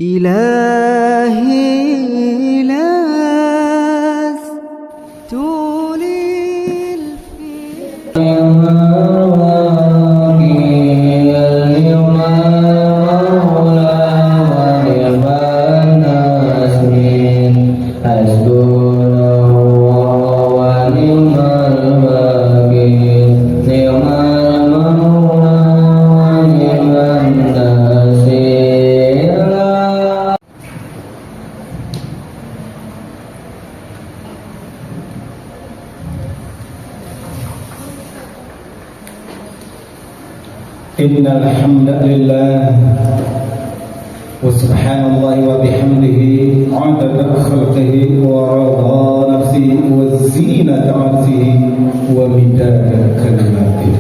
إلهي لست إن الحمد لله وسبحان الله وبحمده عدد خلقه ورضا نفسه وزينة عرشه ومداد كلماته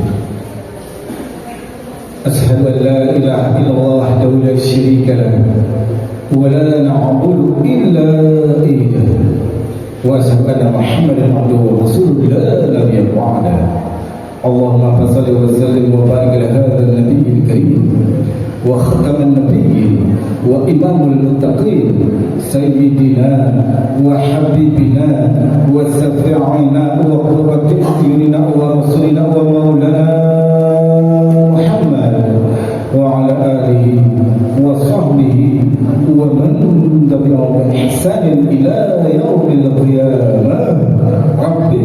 أشهد أن لا إله إلا الله وحده لا شريك له ولا نعبد إلا إياه وأشهد أن محمدا عبده ورسوله لا نبي بعده اللهم صل وسلم وبارك على هذا النبي الكريم وختم النبيين وإمام المتقين سيدنا وحبيبنا وشفيعنا وقرة أعيننا ورسولنا ومولانا محمد وعلى آله وصحبه ومن تبعهم بإحسان إلى يوم القيامة. ربي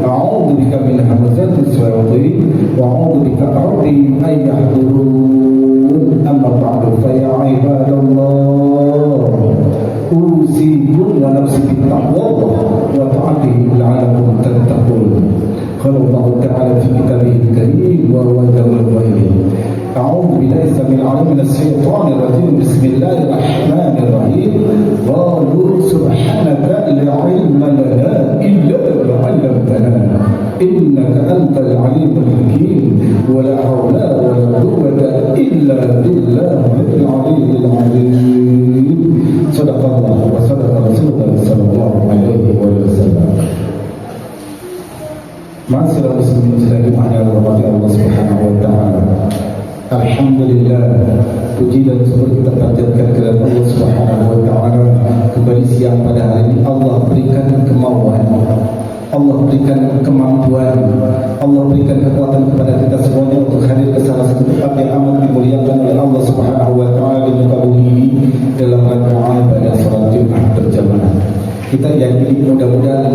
أعوذ بك من همزات الشياطين وأعوذ بك ربي أن يحضرون. أما بعد فيا عباد الله أوصيكم ونفسي بالتقوى وطاعته لعلكم تتقون. قال الله تعالى في كتابه الكريم وهو ذو الغيب أعوذ بالله السميع العليم من الشيطان الرجيم بسم الله الرحمن الرحيم قالوا سبحانك لا علم لنا إلا ما علمتنا إنك أنت العليم الحكيم ولا حول ولا قوة إلا بالله العلي العظيم. صدق الله وصدق رسوله صلى الله عليه وسلم. Ma'asyiral muslimin sekalian rahmati Allah Subhanahu wa taala. Alhamdulillah, puji dan syukur kita panjatkan kepada Allah Subhanahu wa taala. Kembali siang pada hari ini Allah berikan kemauan, Allah berikan kemampuan, Allah berikan kekuatan kepada kita semuanya untuk hadir ke salah satu tempat yang amat dimuliakan oleh Allah Subhanahu wa taala di muka bumi ini dalam rangka ibadah salat Jumat berjamaah. Kita yakini mudah-mudahan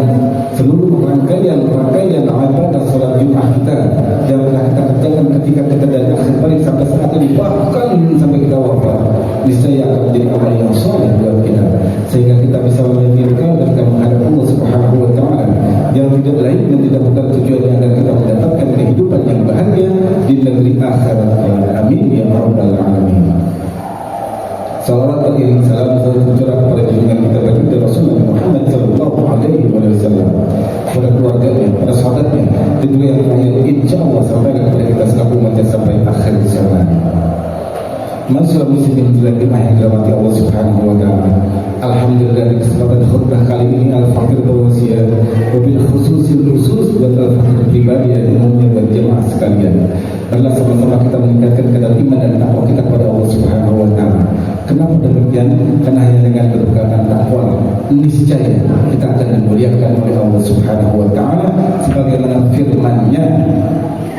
seluruh rangkaian ibadah salat Jumat kita yang telah kita kerjakan ketika kita dari akhir balik sampai saat ini, bahkan sampai kita wafat, niscaya akan menjadi amal yang soleh buat kita, sehingga kita bisa menyampaikan dan kita menghadap Allah Subhanahu wa taala yang tidak lain dan tidak bukan tujuannya agar kita mendapatkan kehidupan yang bahagia di negeri akhirat. Amin ya rabbal alamin. Salawat beriring salam selalu tercurah kepada junjungan kita baginda Rasulullah Muhammad sallallahu alaihi wasallam, kepada keluarganya, kepada sahabatnya, dan juga yang lain insyaallah sampai kepada kita selaku umat sampai akhir zaman. Masyaallah muslimin yang dirahmati Allah Subhanahu wa taala. Alhamdulillah di kesempatan khutbah kali ini al-fakir berwasiat wabil khusus buat al-fakir pribadi dan umumnya buat jemaah sekalian. Adalah sama-sama kita meningkatkan kadar iman dan takwa kita kepada Allah Subhanahu wa taala. Kenapa demikian? Karena hanya dengan berbekal takwa niscaya kita akan dimuliakan oleh Allah Subhanahu wa taala sebagaimana firman-Nya.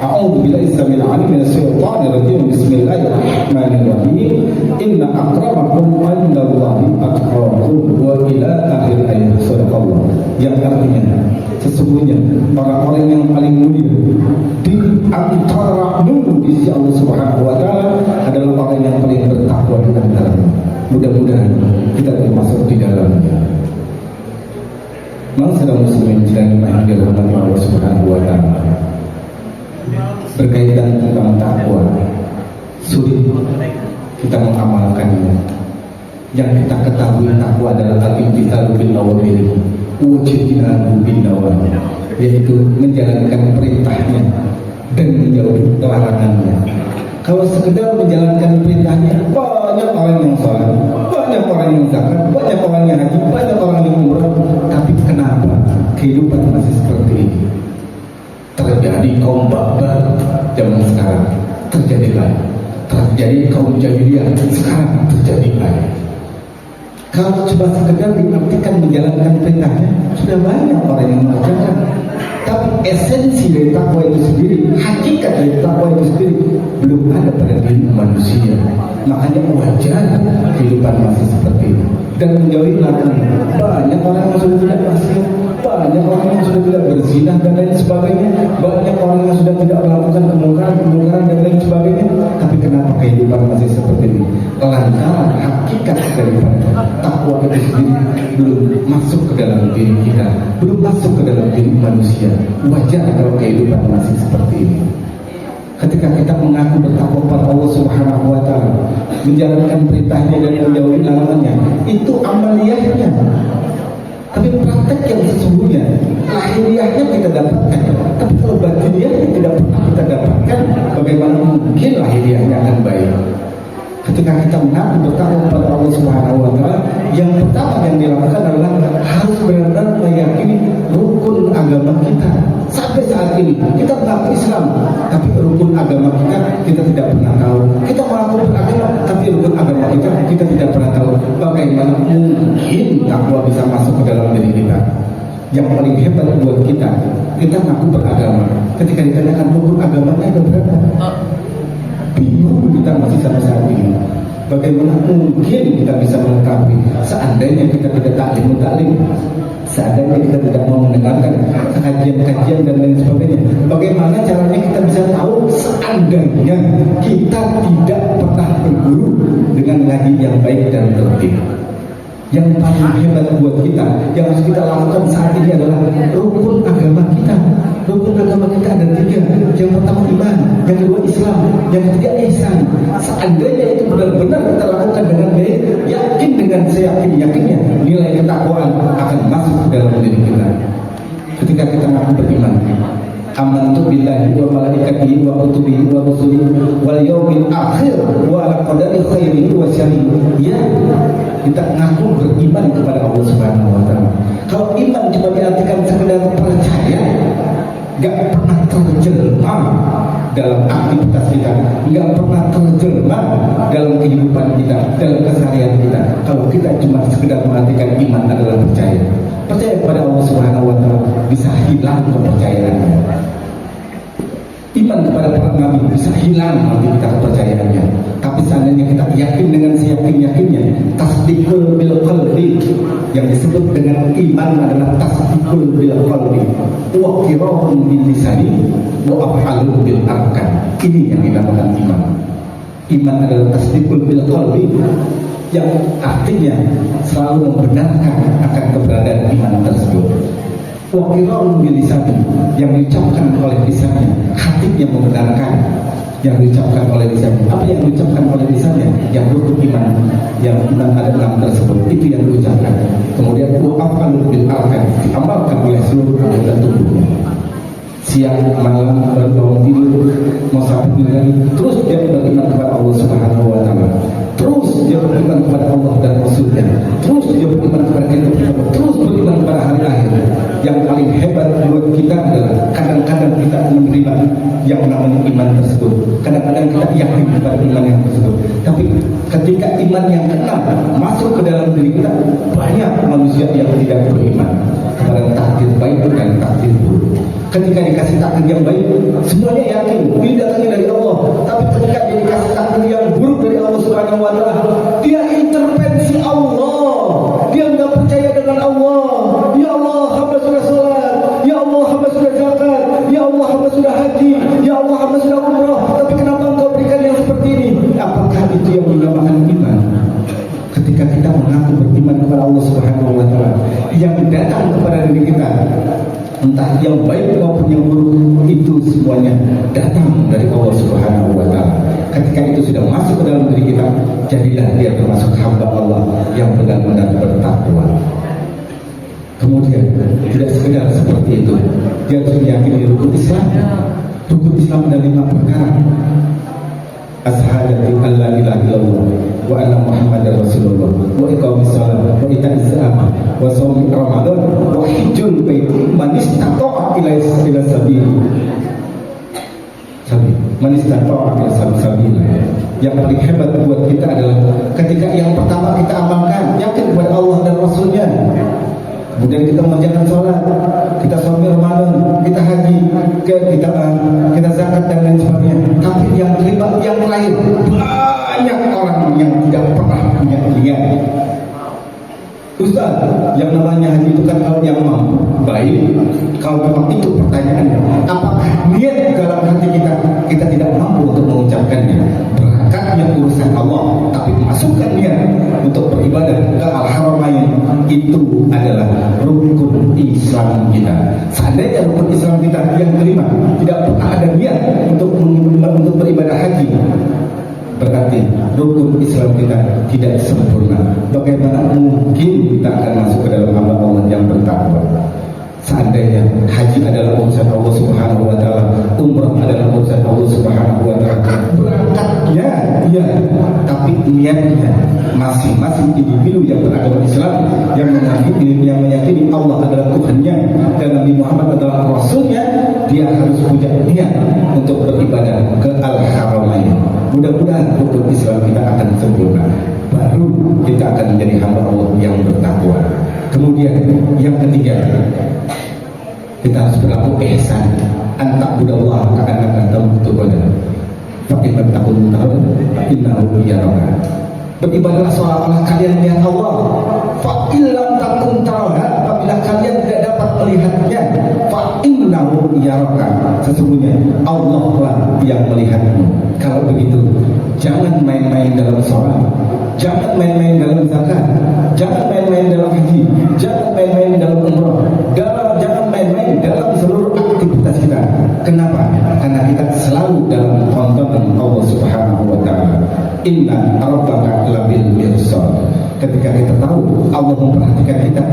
A'udzu billahi samil 'alim minasyaitonir rajim. Bismillahirrahmanirrahim. Inna akramakum 'indallahi atqakum wa ila akhir ayat. Sadaqallah. Yang artinya sesungguhnya orang-orang yang paling mulia di antara di sisi Allah Subhanahu wa taala adalah orang yang paling bertakwa di antara. Mudah-mudahan kita termasuk di dalamnya. Ma'asyiral muslimin yang dirahmati Allah Subhanahu wa taala. Berkaitan tentang takwa, sulit kita mengamalkannya. Yang kita ketahui takwa adalah al-imtithalu bin nawamil wajibinahu bin nawam, yaitu menjalankan perintahnya dan menjauhi larangannya. Kalau sekedar menjalankan perintahnya, banyak orang yang salat, banyak orang yang zakat, banyak orang yang haji, banyak orang yang umrah, tapi kenapa kehidupan masih seperti ini? Terjadi kaum barbar zaman sekarang, terjadi lagi. Terjadi kaum jahiliyah sekarang, terjadi lagi. Kalau cuma sekedar diartikan menjalankan perintahnya, sudah banyak orang yang mengerjakan. Tapi esensi dari takwa itu sendiri, hakikat dari takwa itu sendiri belum ada pada diri manusia. Makanya wajar kehidupan masih seperti ini. Dan menjauhi larangan. Banyak orang yang sudah tidak maksiat, banyak orang yang sudah tidak berzina dan lain sebagainya, banyak orang yang sudah tidak melakukan kemungkaran dan lain sebagainya. Tapi kenapa kehidupan masih seperti ini? Lantaran hakikat daripada takwa itu sendiri belum masuk ke dalam diri kita, belum masuk ke dalam diri manusia. Wajar kalau kehidupan masih seperti ini. Ketika kita mengaku bertakwa kepada Allah Subhanahu wa Ta'ala, menjalankan perintahnya dan menjauhi larangannya, itu amaliyahnya. Tapi praktek yang sesungguhnya, lahiriahnya kita dapatkan. Tapi kalau batiniahnya tidak pernah kita dapatkan, bagaimana mungkin lahiriahnya akan baik? Ketika kita mengaku bertakwa kepada Allah Subhanahu wa Ta'ala, yang pertama yang dilakukan adalah harus benar-benar meyakini rukun agama kita. Sampai saat ini kita mengaku Islam, tapi rukun agama kita tidak pernah tahu. Kita mengaku beragama, tapi rukun agama kita tidak pernah tahu. Bagaimana mungkin takwa bisa masuk ke dalam diri kita? Yang paling hebat buat kita mengaku beragama. Ketika ditanyakan rukun agamanya ada berapa? Bingung kita masih sampai saat ini. Bagaimana mungkin kita bisa mengetahui seandainya kita tidak taklim, seandainya kita tidak mau mendengarkan kajian-kajian dan lain sebagainya? Bagaimana caranya kita bisa tahu seandainya kita tidak pernah berguru dengan ngaji yang baik dan tertib? Yang paling hebat buat kita, yang harus kita lakukan saat ini adalah rukun agama kita. Rukun agama kita ada 3. Yang pertama iman, yang kedua Islam, yang ketiga ihsan. Seandainya itu benar-benar kita lakukan dengan baik, yakin dengan seyakin-yakinnya, nilai ketakwaan akan masuk ke dalam diri kita. Ketika kita mengaku beriman, amantu billahi wa malaikatihi wa kutubihi wa rusulihi wal yaumil akhir wa ala qadari khairihi wa syarrihi. Ya, kita ngaku beriman kepada Allah Subhanahu wa Ta'ala. Kalau iman cuma diartikan sekedar percaya, gak pernah terjelma dalam aktivitas kita, gak pernah terjelma dalam kehidupan kita, dalam keseharian kita. Kalau kita cuma sekedar mengartikan iman adalah percaya kepada Allah Subhanahu wa Ta'ala, bisa hilang kepercayaannya. Iman kepada para nabi bisa hilang nanti kita kepercayaannya. Tapi seandainya kita yakin dengan seyakin-yakinnya, tasdiqul bil qalbi, yang disebut dengan iman adalah tasdiqul bil qalbi wa qira'un bil lisani wa af'alun bil arkan. Ini yang dinamakan iman. Iman adalah tasdiqul bil qalbi, yang artinya selalu membenarkan akan keberadaan iman tersebut. Wakilun bilisani, yang diucapkan oleh lisannya, hatinya membenarkan yang diucapkan oleh lisannya. Apa yang diucapkan oleh lisannya? Yang rukun iman, yang iman ada 6 tersebut, itu yang diucapkan. Kemudian wa'afalun bil arkan, diamalkan oleh seluruh anggota tubuhnya. Siang, malam, bangun tidur, mau sampai lagi, terus dia beriman kepada Allah Subhanahu wa Ta'ala. Terus dia beriman kepada Allah dan Rasulnya. Terus dia beriman kepada kita, terus beriman kepada hari akhir. Yang paling hebat buat kita adalah kadang-kadang kita menerima yang namanya iman tersebut. Kadang-kadang kita yakin kepada iman yang tersebut. Tapi ketika iman yang keenam masuk ke dalam diri kita, banyak manusia yang tidak beriman kepada takdir baik dan takdir buruk. Ketika dikasih takdir yang baik, semuanya yakin ini datangnya dari Allah. Tapi ketika dia dikasih takdir yang buruk dari Allah Subhanahu wa Ta'ala, dia intervensi Allah. Dia nggak percaya dengan Allah. Ya Allah, hamba sudah sholat. Ya Allah, hamba sudah zakat. Ya Allah, hamba sudah haji. Ya Allah, hamba sudah umrah. Tapi kenapa engkau berikan yang seperti ini? Apakah itu yang dinamakan iman? Ketika kita mengaku beriman kepada Allah Subhanahu wa Ta'ala, yang datang kepada diri kita, entah yang baik maupun yang buruk, itu semuanya datang dari Allah Subhanahu wa Ta'ala. Ketika itu sudah masuk ke dalam diri kita, jadilah dia termasuk hamba Allah yang benar-benar bertakwa. Kemudian tidak sekedar seperti itu, dia harus meyakini rukun Islam. Rukun Islam ada 5 perkara. Asyhadu an la ilaha illallah wa anna Muhammadar Rasulullah wa iqamis shalah wa ita'iz zakah wa shaum Ramadan wa hajjul bait man istata'a ila sabil. Man istata'a ila sabil. Yang paling hebat buat kita adalah ketika yang pertama kita amalkan, yang yakin kepada Allah dan Rasulnya. Kemudian kita mengerjakan sholat, kita sholat Ramadan, kita haji, kita zakat dan lain sebagainya. Tapi yang terlibat yang lain, banyak orang yang tidak pernah punya niat. Ustaz, yang namanya haji itu kan kalau yang mampu. Baik, kalau memang itu pertanyaannya, apakah niat dalam hati kita tidak mampu untuk mengucapkannya? Berangkatnya urusan Allah, tapi masukkan niat untuk beribadah ke Al-Haramain, itu adalah rukun Islam kita. Seandainya rukun Islam kita yang kelima tidak pernah ada niat untuk beribadah haji, berarti rukun Islam kita tidak sempurna. Bagaimana mungkin kita akan masuk ke dalam hamba Allah yang bertakwa? Seandainya haji adalah urusan Allah Subhanahu wa taala, umrah adalah urusan Allah Subhanahu wa taala, berangkatnya ya, tapi niatnya masing-masing individu yang beragama Islam yang meyakini Allah adalah Tuhannya dan Nabi Muhammad adalah Rasulnya, dia harus punya niat untuk beribadah ke Al-Haramain. Mudah-mudahan rukun Islam kita akan sempurna, baru kita akan menjadi hamba Allah yang bertakwa. Kemudian yang ketiga, kita harus berlaku ihsan. Anta budallah ka'annaka tamutuna. Fa in lam takun tara fa innahu yaraka. Beribadahlah seolah-olah kalian melihat Allah. Fa in lam takun tara, apabila kalian tidak dapat melihatnya, fa innahu yaraka. Sesungguhnya Allah lah yang melihatmu. Kalau begitu, jangan main-main dalam sholat, jangan main-main dalam zakat, jangan main-main dalam haji, jangan main-main dalam umrah, jangan main-main dalam seluruh aktivitas kita. Kenapa? Karena kita selalu dalam tontonan Allah Subhanahu wa taala. Inna rabbaka labil mirsad. Ketika kita tahu Allah memperhatikan kita,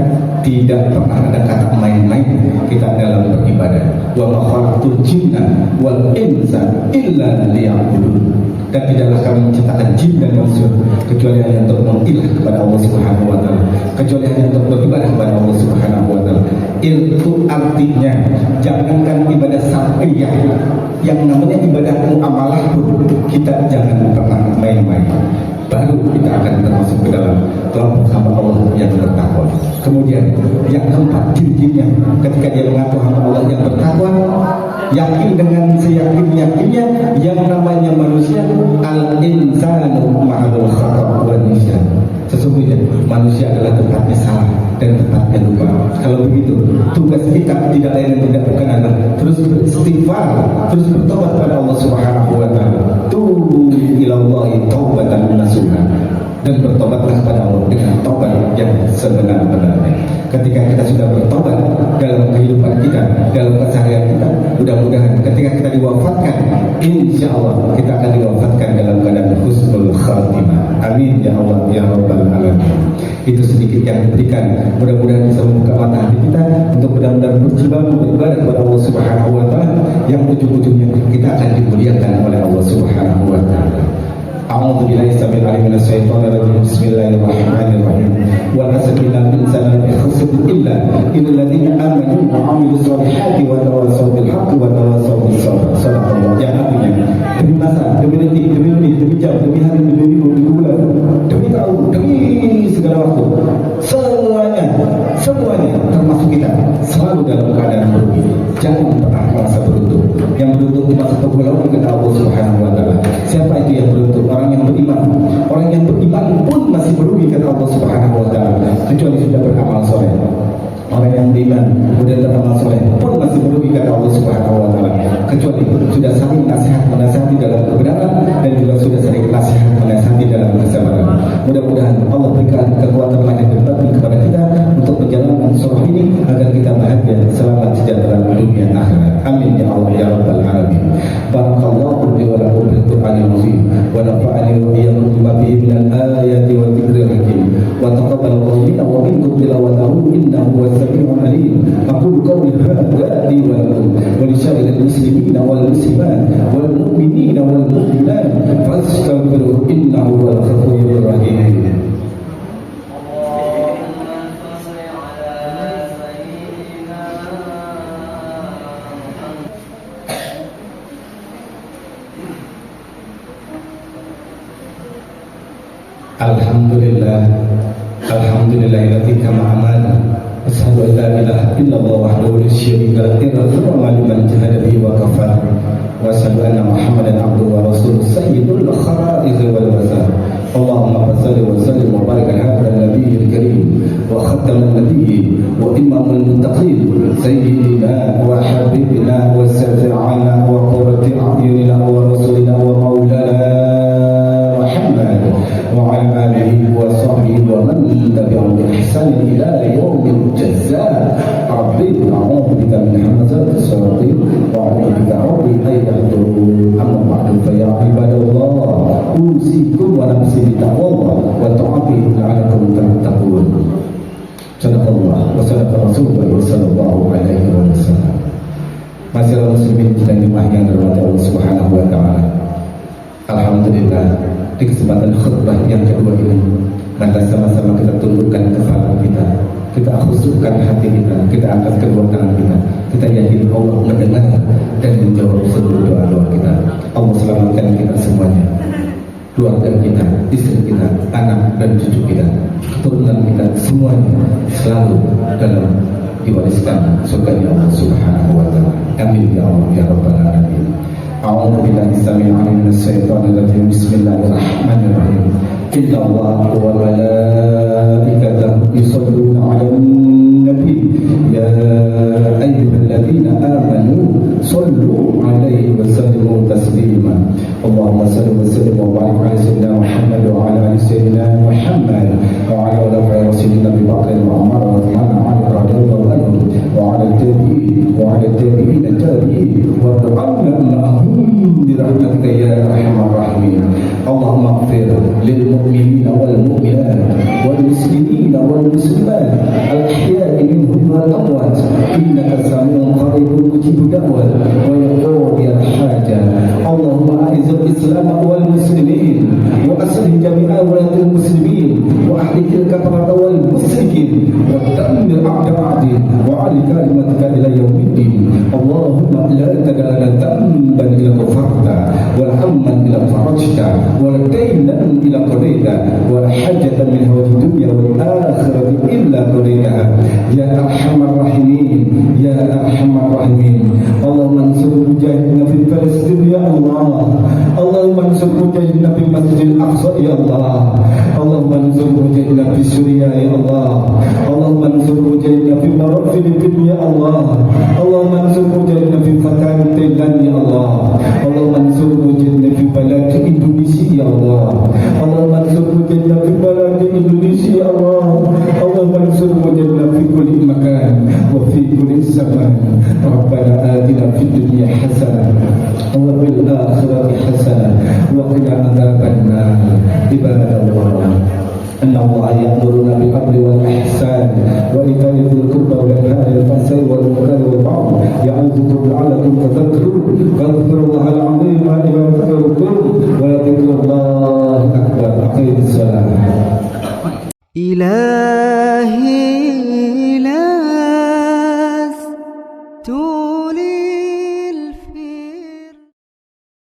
tidak pernah ada kata main-main kita dalam beribadah. Wa ma khalaqtul jinna wal insa illa liya'budun. Dan tidaklah kami menciptakan jin dan manusia kecuali hanya untuk mengilah kepada Allah Subhanahu wa taala, kecuali hanya untuk beribadah kepada Allah Subhanahu wa taala. Itu artinya jangankan ibadah syar'iyah, yang namanya ibadah muamalah pun kita jangan pernah main-main. Baru kita akan termasuk ke dalam kelompok hamba Allah yang bertakwa. Kemudian yang keempat, ciri-cirinya ketika dia mengaku hamba Allah yang bertakwa, yakin dengan seyakin-yakinnya yang namanya manusia, al-insanu ma'al khata' wa nisyan. Sesungguhnya manusia adalah tempatnya salah dan tempatnya lupa. Kalau begitu, tugas kita tidak lain dan tidak bukan adalah terus beristighfar, terus bertobat kepada Allah Subhanahu wa taala. Tubu ilallahi taubatan nasuha. Dan bertobatlah kepada Allah dengan tobat yang sebenar-benarnya. Ketika kita sudah bertobat dalam kehidupan kita, dalam keseharian kita, mudah-mudahan ketika kita diwafatkan, insya Allah kita akan diwafatkan dalam keadaan husnul khatimah. Amin ya Allah ya Rabbal alamin. Itu sedikit yang diberikan, mudah-mudahan bisa membuka mata hati kita untuk benar-benar berjibaku beribadah kepada Allah Subhanahu wa taala, yang ujung-ujungnya kita akan dimuliakan oleh Allah Subhanahu wa taala. A'udzu billahi samil alim minas syaitonir rajim. Bismillahirrahmanirrahim. Wa nasbina insana bi khusr illa illal ladzina amanu wa 'amilus solihati wa tawassaw bil haqqi wa tawassaw bis sabr. Sadaqallah. Yang artinya demi masa, demi detik, demi menit, demi jam, demi hari, demi minggu, demi bulan, demi tahun, demi segala waktu, semuanya termasuk kita selalu dalam keadaan merugi. Jangan pernah merasa beruntung. Yang beruntung cuma satu golongan kepada Allah Subhanahu wa taala. Siapa itu yang beruntung? Orang yang beriman. Orang yang beriman pun masih merugi kata Allah Subhanahu wa taala, kecuali sudah beramal soleh. Orang yang beriman kemudian beramal soleh pun masih merugi kata Allah Subhanahu wa taala, kecuali sudah saling menasihati dalam kebenaran dan juga sudah saling menasihati dalam kesabaran. Mudah-mudahan Allah berikan kekuatan lahir dan batin kepada kita untuk menjalankan surah ini agar kita bahagia, selamat, sejahtera dunia akhirat. Amin ya Allah ya Rabbal alamin. Barakallahu li wa lakum bil Qur'anil azim wa nafa'ani wa iyyakum bima fihi minal ayati wa dzikril hakim wa taqabbalallahu minna wa minkum tilawatahu innahu was-sami'ul 'alim. Aqulu qawli hadza li wa lakum wa li sa'iril muslimina wal muslimat wal mu'minina wal mu'minat fastaghfiruhu innahu huwal ghafurur rahim. Alhamdulillah Alhamdulillahilladzi kama amana. Asyhadu an la ilaha illallah wahdahu la syarika lahu wa liman jahada bihi wa kafara. Wa asyhadu anna Muhammadan abduhu wa rasuluhu sayyidul khalaiqi wal wazar. Allahumma salli wa sallim wa barik ala nabiyyil karim wa khataman nabiyyin wa imamul muttaqin sayyidina wa habibina wa syafi'ina wa qurrati a'yunina wa rasulina wa maulana Muhammad wa ala alihi wa sahbihi wa man tabi'ahum bi ihsan ila yaumil jazaa. Rabbi a'udzu bika min hamazati shayatin wa a'udzu bika rabbi an yahdurun. Amma ba'du fa ya ibadallah, usikum wa nafsi bi taqwallah wa ta'atihi la'allakum tattaqun. Sadaqallah wa sadaqa Rasulullah sallallahu alaihi wasallam. Masyaallah muslimin dan jemaah yang dirahmati Allah Subhanahu wa taala. Alhamdulillah, di kesempatan khutbah yang kedua ini, maka sama-sama kita tundukkan kepala kita khusyukkan hati kita angkat kedua tangan kita yakin Allah mendengar dan menjawab seluruh doa-doa kita. Allah selamatkan kita semuanya, keluarga kita, istri kita, anak dan cucu kita, keturunan kita semuanya selalu dalam diwariskan surga Allah Subhanahu wa taala. Amin ya Allah ya rabbal alamin. A'udzu billahi samil 'alim minasy syaithanir rajim. Bismillahirrahmanirrahim. Inna Allaha wa malaikatahu yusholluna 'alan nabi ya ayyuhalladzina amanu shallu 'alaihi wa sallimu taslima. Allahumma shalli wa sallim wa barik 'ala sayyidina Muhammad wa 'ala ali sayyidina Muhammad wa 'ala ali rasulina bi Bakr wa Umar wa Uthman wa 'ala radhiyallahu anhum wa 'ala tabi'in wa 'ala tabi'in tabi'in wa du'ana ma'ahum bi rahmatika ya arhamar rahimin. Allahumma ighfir lil mu'minina wal mu'minat wal muslimina wal muslimat al ahya'i minhum wal amwat innaka sami'un qaribun mujibud da'wat wa yaqdi al hajat. Allahumma a'izzil islam wal muslimin wa aslih jami'a walatil muslimin wa ahdikil kafarata wal musyrikin wa ta'mir a'da'adin wa 'ali kalimatika ila yaumiddin. Allahumma la tada'ala dhanban ila ghafarta wa hamman ila farajta wa daynan ila qadaita wa hajatan min hawajid dunya wal akhirati illa qadaitaha ya arhamar rahimin ya arhamar rahimin. Allahumma ansur mujahidina fi Palestin ya Allah. Allahumma ansur mujahidina fi Masjidil Aqsa ya Allah. Allahumma ansur mujahidina fi Suriah ya Allah. Allahumma ansur mujahidina fi Filipina ya Allah. Allahumma ansur mujahidina fi Thailand ya Allah. Allahumma ansur mujahidina fi balad Indonesia ya Allah. Allahumma ansur mujahidina fi balad Indonesia ya Allah. Allahumma ansur mujahidina fi kulli makan wa fi kulli zaman. Rabbana atina fid dunya hasanah wa fil akhirati hasanah wa qina adzabannar. Ibadallah, Inna Allah ya'muruna bil 'adli wal ihsan wa ita'i dzil qurba wa yanha 'anil fahsya'i wal munkari wal baghi ya'idzukum la'allakum tadhakkarun. Faghfirullahal 'azim wa yaghfirukum wa la dzikrullahi akbar. Aqimis shalah.